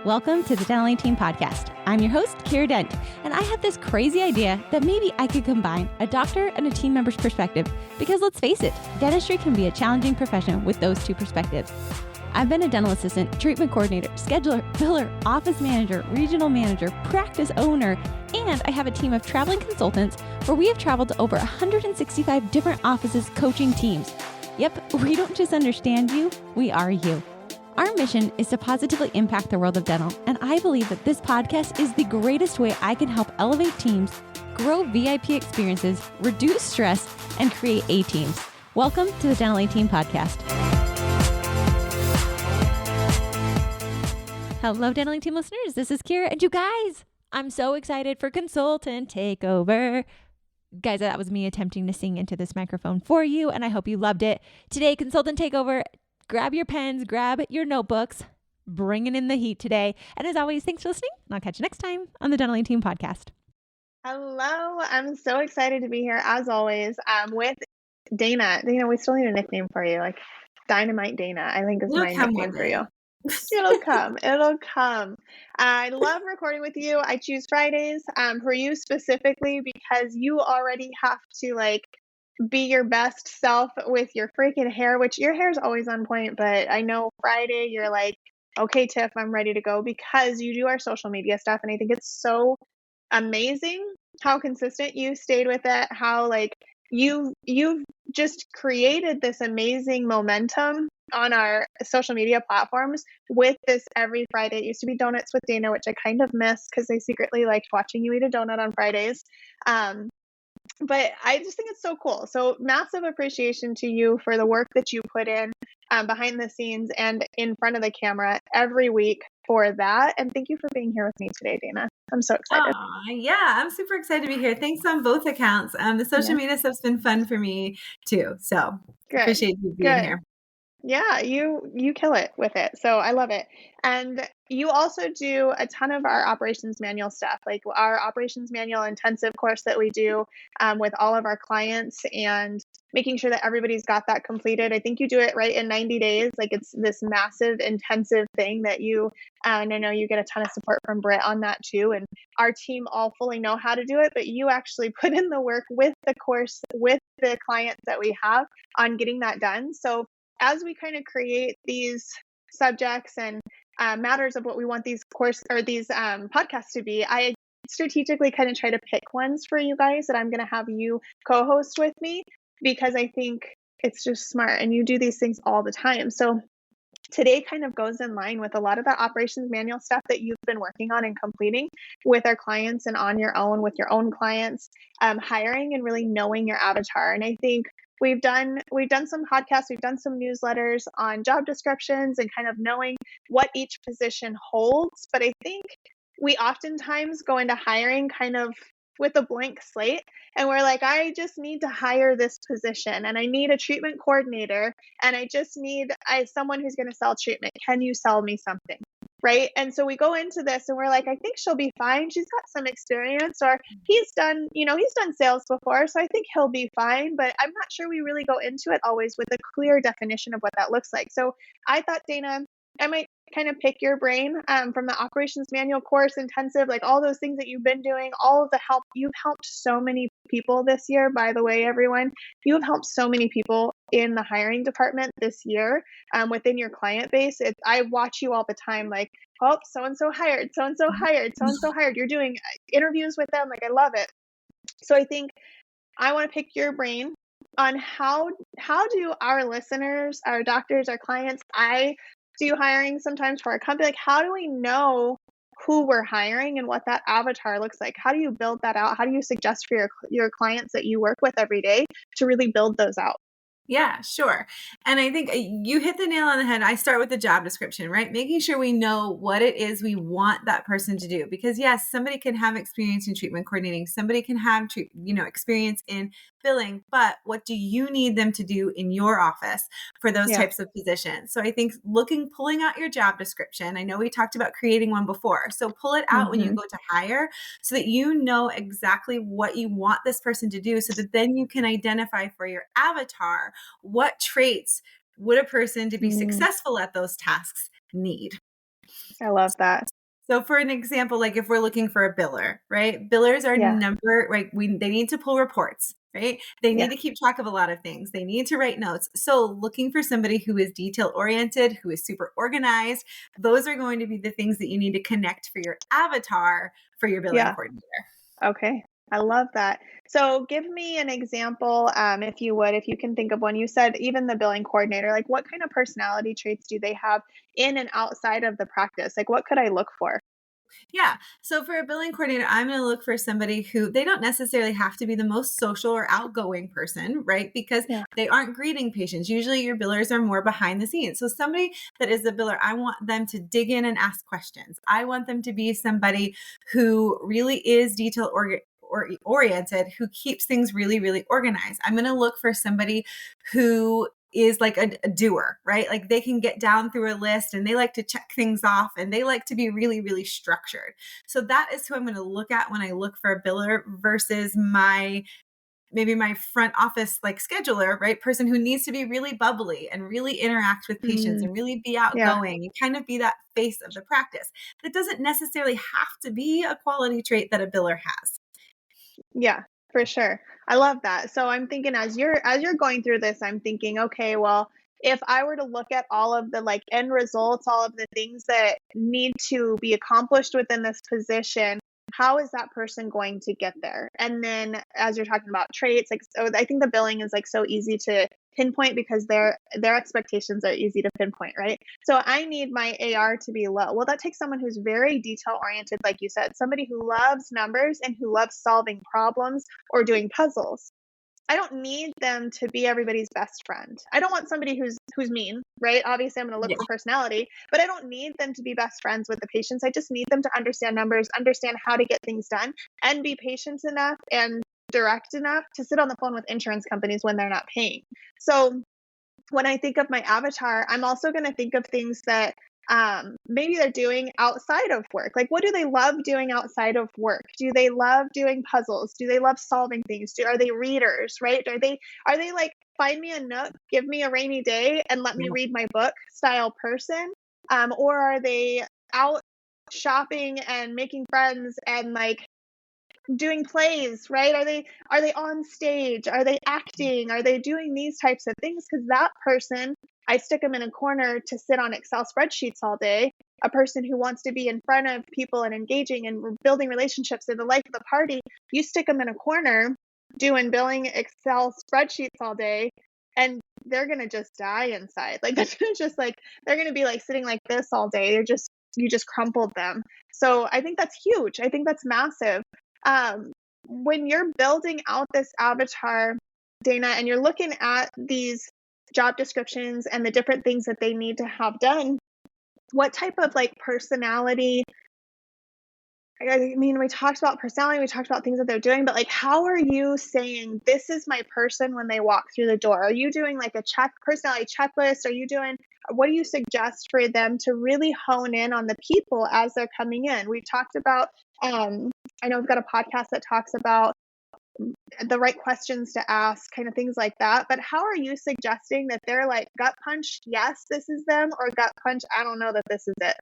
Welcome to the Dental Team Podcast. I'm your host, Kira Dent, and I have this crazy idea that maybe I could combine a doctor and a team member's perspective because let's face it, dentistry can be a challenging profession with those two perspectives. I've been a dental assistant, treatment coordinator, scheduler, biller, office manager, regional manager, practice owner, and I have a team of traveling consultants where we have traveled to over 165 different offices coaching teams. Yep, we don't just understand you, we are you. Our mission is to positively impact the world of dental, and I believe that this podcast is the greatest way I can help elevate teams, grow VIP experiences, reduce stress, and create A-teams. Welcome to the Dental Team Podcast. Hello, Dental Team listeners. This is Kira, and you guys, I'm so excited for Consultant Takeover. Guys, that was me attempting to sing into this microphone for you, and I hope you loved it. Today, Consultant Takeover. Grab your pens, grab your notebooks, bringing in the heat today. And as always, thanks for listening, and I'll catch you next time on the Dental Team Podcast. Hello, I'm so excited to be here as always with Dana. Dana, we still need a nickname for you, like Dynamite Dana, I think is my nickname for you. It'll come. It'll come. I love recording with you. I choose Fridays for you specifically because you already have to be your best self with your freaking hair, which your hair is always on point, but I know Friday you're like, okay, Tiff, I'm ready to go because you do our social media stuff. And I think it's so amazing how consistent you stayed with it, how you've just created this amazing momentum on our social media platforms with this every Friday. It used to be Donuts with Dana, which I kind of miss because I secretly liked watching you eat a donut on Fridays. But I just think it's so cool. So massive appreciation to you for the work that you put in behind the scenes and in front of the camera every week for that. And thank you for being here with me today, Dana. I'm so excited. Yeah, I'm super excited to be here. Thanks on both accounts. The social media stuff's been fun for me too. So appreciate you being here. Yeah, you kill it with it. So I love it. And you also do a ton of our operations manual stuff, like our operations manual intensive course that we do with all of our clients and making sure that everybody's got that completed. I think you do it right in 90 days. Like it's this massive intensive thing that and I know you get a ton of support from Britt on that too. And our team all fully know how to do it, but you actually put in the work with the course, with the clients that we have on getting that done. So as we kind of create these subjects and matters of what we want these podcasts to be, I strategically kind of try to pick ones for you guys that I'm going to have you co-host with me because I think it's just smart and you do these things all the time. So today kind of goes in line with a lot of the operations manual stuff that you've been working on and completing with our clients and on your own with your own clients, hiring and really knowing your avatar. And I think we've done some podcasts, we've done some newsletters on job descriptions and kind of knowing what each position holds. But I think we oftentimes go into hiring kind of with a blank slate and we're like, I just need to hire this position and I need a treatment coordinator and I just need someone who's going to sell treatment. Can you sell me something? Right. And so we go into this and we're like, I think she'll be fine. She's got some experience or he's done sales before. So I think he'll be fine. But I'm not sure we really go into it always with a clear definition of what that looks like. So I thought, Dana, I might kind of pick your brain from the operations manual course intensive, like all those things that you've been doing, all of the help. You've helped so many people this year, by the way, everyone. You have helped so many people in the hiring department this year within your client base. I watch you all the time, like, oh, so-and-so hired, so-and-so hired, so-and-so hired. You're doing interviews with them. Like, I love it. So I think I want to pick your brain on how do our listeners, our doctors, our clients, I do hiring sometimes for our company. Like, how do we know who we're hiring and what that avatar looks like? How do you build that out? How do you suggest for your clients that you work with every day to really build those out? Yeah, sure. And I think you hit the nail on the head. I start with the job description, right? Making sure we know what it is we want that person to do. Because yes, somebody can have experience in treatment coordinating. Somebody can have, experience in billing, but what do you need them to do in your office for those types of positions? So I think pulling out your job description. I know we talked about creating one before. So pull it out when you go to hire so that you know exactly what you want this person to do so that then you can identify for your avatar what traits would a person to be successful at those tasks need. I love that. So for an example, like if we're looking for a biller, right? Billers are Yeah. they need to pull reports, right? They need Yeah. to keep track of a lot of things. They need to write notes. So looking for somebody who is detail oriented, who is super organized, those are going to be the things that you need to connect for your avatar for your billing Yeah. coordinator. Okay. I love that. So give me an example, if you would, if you can think of one. You said even the billing coordinator, like what kind of personality traits do they have in and outside of the practice? Like what could I look for? Yeah. So for a billing coordinator, I'm going to look for somebody who they don't necessarily have to be the most social or outgoing person, right? Because Yeah. they aren't greeting patients. Usually your billers are more behind the scenes. So somebody that is a biller, I want them to dig in and ask questions. I want them to be somebody who really is oriented, who keeps things really, really organized. I'm going to look for somebody who is like a doer, right? Like they can get down through a list and they like to check things off and they like to be really, really structured. So that is who I'm going to look at when I look for a biller versus maybe my front office like scheduler, right? Person who needs to be really bubbly and really interact with patients Mm, and really be yeah. outgoing and kind of be that face of the practice. That doesn't necessarily have to be a quality trait that a biller has. Yeah, for sure. I love that. So I'm thinking as you're going through this, I'm thinking, okay, well, if I were to look at all of the like end results, all of the things that need to be accomplished within this position, how is that person going to get there? And then as you're talking about traits, like so I think the billing is like so easy to pinpoint because their expectations are easy to pinpoint, right? So I need my AR to be low. Well, that takes someone who's very detail oriented, like you said, somebody who loves numbers and who loves solving problems or doing puzzles. I don't need them to be everybody's best friend. I don't want somebody who's mean, right? Obviously, I'm going to look Yeah. for personality, but I don't need them to be best friends with the patients. I just need them to understand numbers, understand how to get things done, and be patient enough and direct enough to sit on the phone with insurance companies when they're not paying. So when I think of my avatar, I'm also going to think of things that maybe they're doing outside of work. Like, what do they love doing outside of work? Do they love doing puzzles? Do they love solving things? Are they readers? Right? Are they like find me a nook, give me a rainy day, and let me read my book style person? Or are they out shopping and making friends and like doing plays, right? Are they on stage? Are they acting? Are they doing these types of things? Because that person, I stick them in a corner to sit on Excel spreadsheets all day. A person who wants to be in front of people and engaging and building relationships and the life of the party, you stick them in a corner doing billing Excel spreadsheets all day, and they're gonna just die inside. Like that's just like they're gonna be like sitting like this all day. You just crumpled them. So I think that's huge. I think that's massive. um, when you're building out this avatar, Dana, and you're looking at these job descriptions and the different things that they need to have done, what type of like personality? I mean, we talked about personality, we talked about things that they're doing, but like, how are you saying this is my person when they walk through the door? Are you doing like a personality checklist? What do you suggest for them to really hone in on the people as they're coming in? We've talked about, I know we've got a podcast that talks about the right questions to ask, kind of things like that. But how are you suggesting that they're like gut punch, yes, this is them, or gut punch, I don't know that this is it?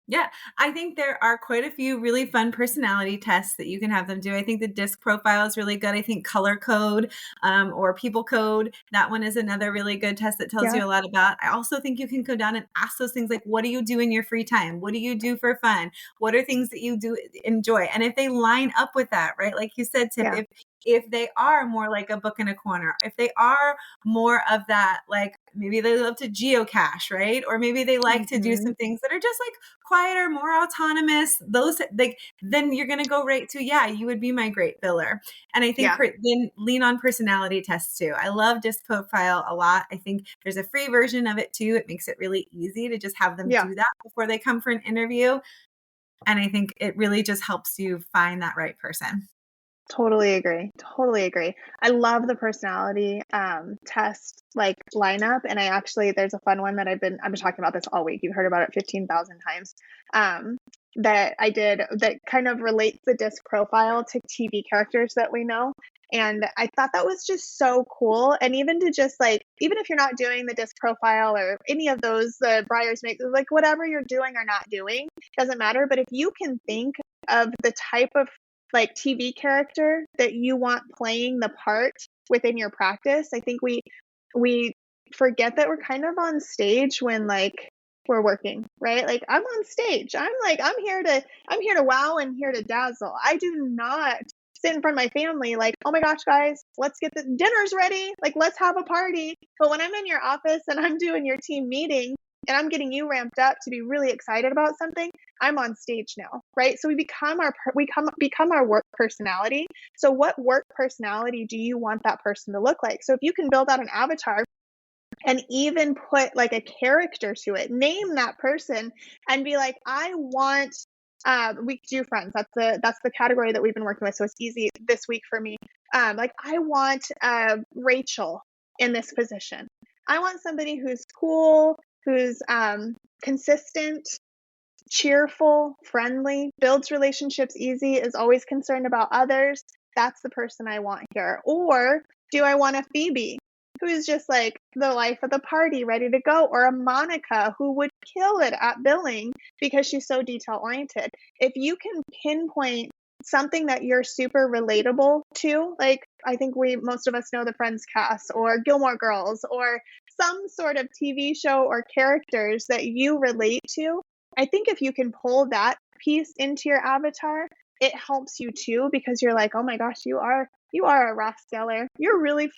Yeah, I think there are quite a few really fun personality tests that you can have them do. I think the disc profile is really good. I think color code or people code, that one is another really good test that tells Yeah. you a lot about. I also think you can go down and ask those things like, what do you do in your free time? What do you do for fun? What are things that you do enjoy? And if they line up with that, right? Like you said, Tiff, Yeah. if they are more like a book in a corner, if they are more of that, like maybe they love to geocache, right? Or maybe they like to do Hmm. some things that are just like quieter, more autonomous, those like, then you're going to go right to, yeah, you would be my great biller. And I think Yeah. then lean on personality tests too. I love disc profile a lot. I think there's a free version of it too. It makes it really easy to just have them Yeah. do that before they come for an interview. And I think it really just helps you find that right person. Totally agree. Totally agree. I love the personality test like lineup, and there's a fun one that I've been talking about this all week. You've heard about it 15,000 times. Um, that I did that kind of relates the disc profile to TV characters that we know. And I thought that was just so cool. And even to just like, even if you're not doing the disc profile or any of those, the Briars make, like whatever you're doing or not doing, doesn't matter. But if you can think of the type of like TV character that you want playing the part within your practice, I think we forget that we're kind of on stage when like we're working, right? Like I'm on stage. I'm here to wow and here to dazzle. I do not sit in front of my family like, oh my gosh, guys, let's get the dinner's ready. Like let's have a party. But when I'm in your office and I'm doing your team meeting and I'm getting you ramped up to be really excited about something, I'm on stage now, right? So we become our work personality. So what work personality do you want that person to look like? So if you can build out an avatar and even put like a character to it, name that person and be like, I want we do friends. That's the category that we've been working with. So it's easy this week for me. Like I want Rachel in this position. I want somebody who's cool, who's consistent, cheerful, friendly, builds relationships easy, is always concerned about others. That's the person I want here. Or do I want a Phoebe who's just like the life of the party, ready to go, or a Monica who would kill it at billing because she's so detail oriented? If you can pinpoint something that you're super relatable to, like I think most of us know the Friends cast or Gilmore Girls or some sort of TV show or characters that you relate to, I think if you can pull that piece into your avatar, it helps you too, because you're like, oh my gosh, you are a Ross Geller. You're a really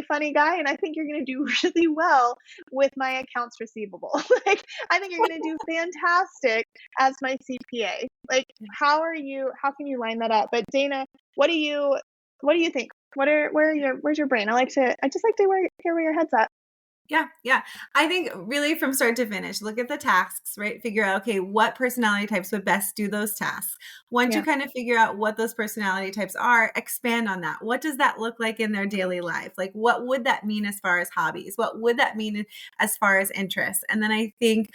funny guy, and I think you're going to do really well with my accounts receivable. Like, I think you're going to do fantastic as my CPA. Like, how can you line that up? But Dana, what do you think? Where's your brain? I just like to hear where your head's at. Yeah. I think really from start to finish, look at the tasks, right? Figure out, okay, what personality types would best do those tasks. Once you kind of figure out what those personality types are, expand on that. What does that look like in their daily life? Like, what would that mean as far as hobbies? What would that mean as far as interests? And then I think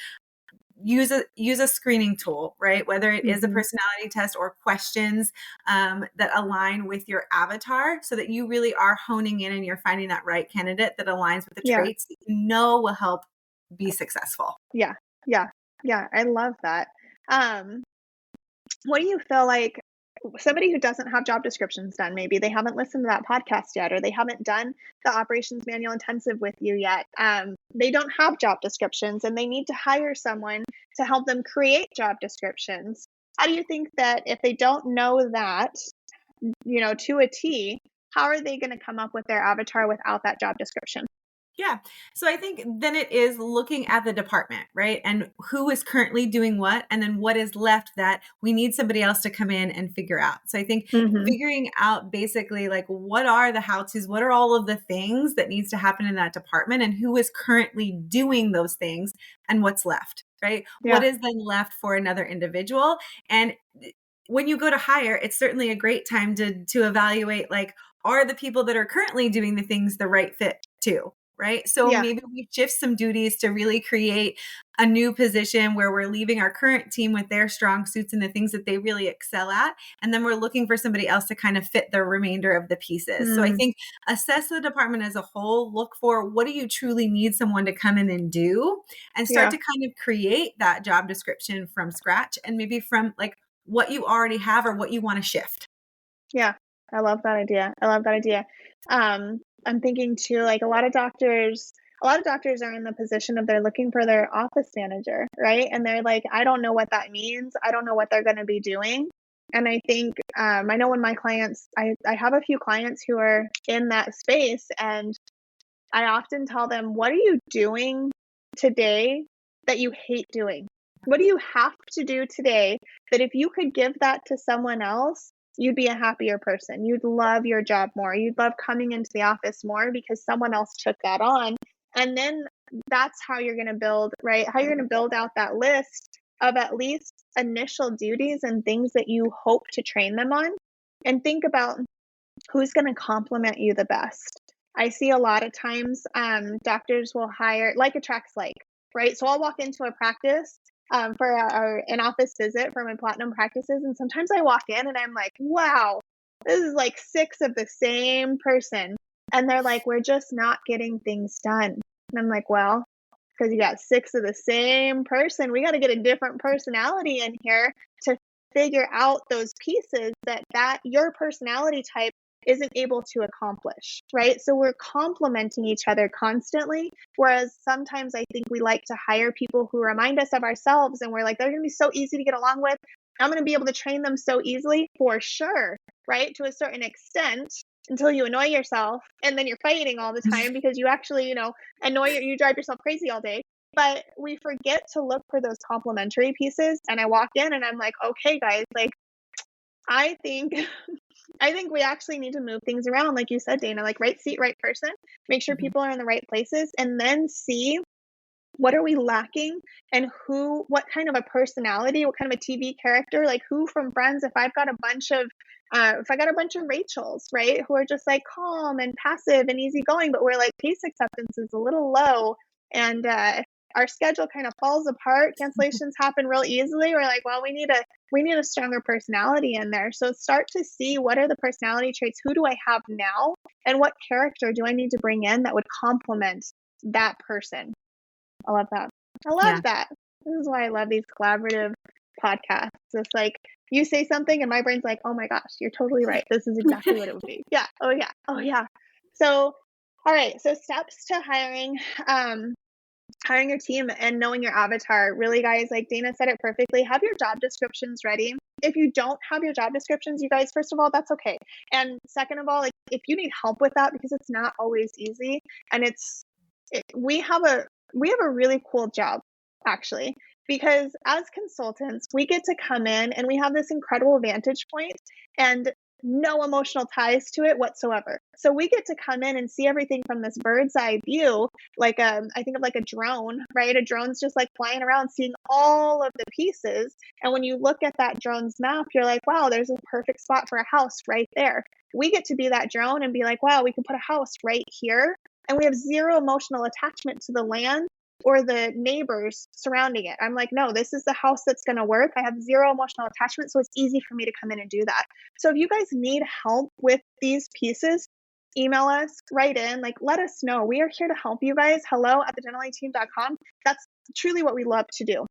use a screening tool, right? Whether it is a personality test or questions that align with your avatar, so that you really are honing in and you're finding that right candidate that aligns with the traits that you know will help be successful. Yeah. I love that. What do you feel like somebody who doesn't have job descriptions done, maybe they haven't listened to that podcast yet, or they haven't done the operations manual intensive with you yet. They don't have job descriptions and they need to hire someone to help them create job descriptions. How do you think that if they don't know that, to a T, how are they going to come up with their avatar without that job description? Yeah. So I think then it is looking at the department, right? And who is currently doing what, and then what is left that we need somebody else to come in and figure out. So I think figuring out basically like what are the how-tos, what are all of the things that needs to happen in that department, and who is currently doing those things and what's left, right? Yeah. What is then left for another individual? And when you go to hire, it's certainly a great time to evaluate, like, are the people that are currently doing the things the right fit too? Right. So maybe we shift some duties to really create a new position where we're leaving our current team with their strong suits and the things that they really excel at. And then we're looking for somebody else to kind of fit the remainder of the pieces. So I think assess the department as a whole, look for what do you truly need someone to come in and do, and start to kind of create that job description from scratch, and maybe from like what you already have or what you want to shift. Yeah. I love that idea. I'm thinking too, like a lot of doctors are in the position of they're looking for their office manager, right? And they're like, I don't know what that means. I don't know what they're going to be doing. And I think, I know when my clients, I have a few clients who are in that space, and I often tell them, what are you doing today that you hate doing? What do you have to do today that if you could give that to someone else, you'd be a happier person? You'd love your job more. You'd love coming into the office more because someone else took that on. And then that's how you're going to build, right? How you're going to build out that list of at least initial duties and things that you hope to train them on. And think about who's going to complement you the best. I see a lot of times doctors will hire, like attracts like, right? So I'll walk into a practice for our in-office visit for my platinum practices. And sometimes I walk in and I'm like, wow, this is like 6 of the same person. And they're like, we're just not getting things done. And I'm like, well, because you got 6 of the same person, we got to get a different personality in here to figure out those pieces that your personality type isn't able to accomplish, right? So we're complementing each other constantly. Whereas sometimes I think we like to hire people who remind us of ourselves, and we're like, they're going to be so easy to get along with. I'm going to be able to train them so easily, for sure, right? To a certain extent, until you annoy yourself, and then you're fighting all the time because you actually, you drive yourself crazy all day. But we forget to look for those complementary pieces. And I walk in and I'm like, okay, guys, like, I think we actually need to move things around. Like you said, Dana, like right seat, right person, make sure people are in the right places, and then see what are we lacking and what kind of a personality, what kind of a TV character, like who from Friends, if I got a bunch of Rachels, right, who are just like calm and passive and easygoing, but we're like pace acceptance is a little low, and our schedule kind of falls apart, cancellations happen real easily. We're like, well, we need a stronger personality in there. So start to see, what are the personality traits, who do I have now, and what character do I need to bring in that would complement that person. I love that. That. This is why I love these collaborative podcasts. It's like you say something and my brain's like, oh my gosh, you're totally right. This is exactly what it would be. Yeah. Oh yeah. So, all right. So steps to hiring your team and knowing your avatar. Really, guys, like Dana said it perfectly, have your job descriptions ready. If you don't have your job descriptions, you guys, first of all, that's okay. And second of all, like if you need help with that, because it's not always easy, and we have a really cool job, actually, because as consultants, we get to come in and we have this incredible vantage point and no emotional ties to it whatsoever. So we get to come in and see everything from this bird's eye view, like I think of like a drone, right? A drone's just like flying around, seeing all of the pieces. And when you look at that drone's map, you're like, wow, there's a perfect spot for a house right there. We get to be that drone and be like, wow, we can put a house right here. And we have zero emotional attachment to the land or the neighbors surrounding it. I'm like, no, this is the house that's going to work. I have zero emotional attachment, so it's easy for me to come in and do that. So if you guys need help with these pieces, email us, write in, like let us know. We are here to help you guys. hello@thedentaliteam.com. That's truly what we love to do.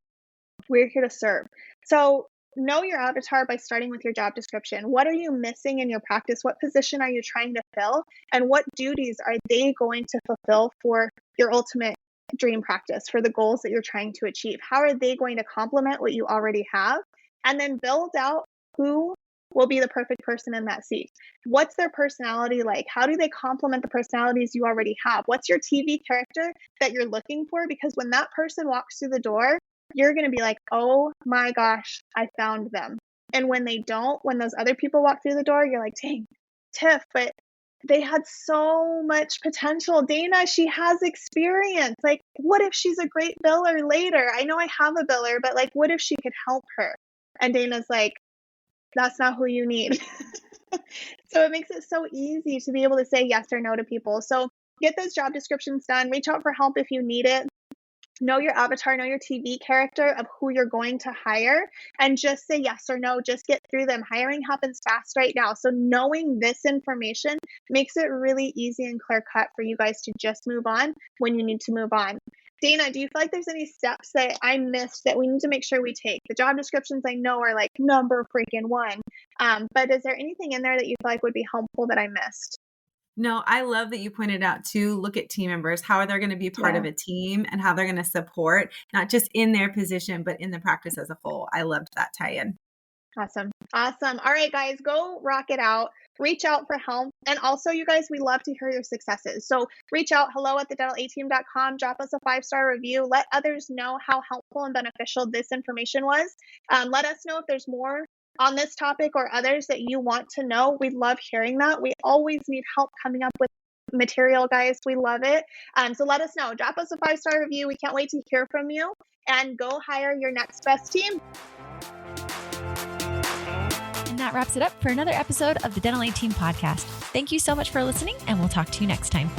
We're here to serve. So know your avatar by starting with your job description. What are you missing in your practice? What position are you trying to fill? And what duties are they going to fulfill for your ultimate dream practice, for the goals that you're trying to achieve? How are they going to complement what you already have? And then build out who will be the perfect person in that seat. What's their personality like? How do they complement the personalities you already have? What's your TV character that you're looking for? Because when that person walks through the door, you're going to be like, oh my gosh, I found them. And when they don't, when those other people walk through the door, you're like, dang, Tiff, but they had so much potential. Dana, she has experience. Like, what if she's a great biller later? I know I have a biller, but like, what if she could help her? And Dana's like, that's not who you need. So it makes it so easy to be able to say yes or no to people. So get those job descriptions done. Reach out for help if you need it. Know your avatar, know your TV character of who you're going to hire, and just say yes or no. Just get through them. Hiring happens fast right now. So knowing this information makes it really easy and clear cut for you guys to just move on when you need to move on. Dana, do you feel like there's any steps that I missed that we need to make sure we take? The job descriptions I know are like number freaking one. But is there anything in there that you feel like would be helpful that I missed? No, I love that you pointed out to look at team members, how are they going to be part of a team and how they're going to support, not just in their position, but in the practice as a whole. I loved that tie-in. Awesome. All right, guys, go rock it out. Reach out for help. And also, you guys, we love to hear your successes. So reach out, hello@thedentaliteam.com, drop us a 5-star review. Let others know how helpful and beneficial this information was. Let us know if there's more on this topic or others that you want to know. We love hearing that. We always need help coming up with material, guys. We love it. So let us know. Drop us a 5-star review. We can't wait to hear from you, and go hire your next best team. And that wraps it up for another episode of the Dental A Team podcast. Thank you so much for listening, and we'll talk to you next time.